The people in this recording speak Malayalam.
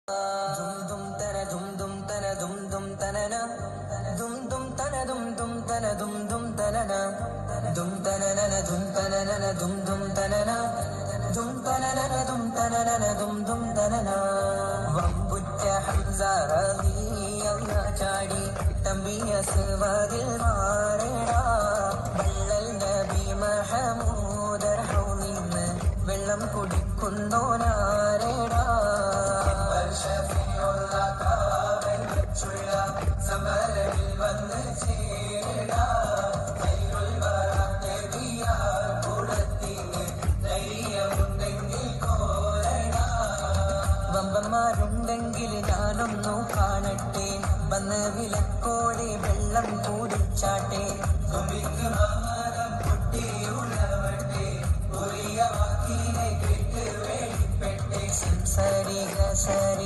Dum dum tana dum dum tana dum dum tanana dum dum tana dum dum tana dum dum tanana dum tanana dum tanana dum dum tanana dum tanana dum tanana dum dum tanana വമ്പുറ്റ Hamza റളിയല്ല ചാടി തമ്പിയ സുവദിൽ മാറടാ വള്ളൽ നബി മഹമൂദർ ഹൗലിന്ന് വെള്ളം കുടിക്കുന്നോനാരടാ സമരവിൽ വന്ന് ചേടാ കൈകൾ കുളത്തിന് ധൈര്യമുണ്ടെങ്കിൽ കോരടാ വമ്പന്മാരുണ്ടെങ്കിൽ ഞാനൊന്നു കാണട്ടെ വന്ന് വിലക്കോടെ വെള്ളം കുടിച്ചാട്ടെ പൊട്ടിയുള്ളവട്ടെ ഒരിയ വാക്കിനെ കേട്ട് വേടിപ്പെട്ടെ സംസാരിക സരി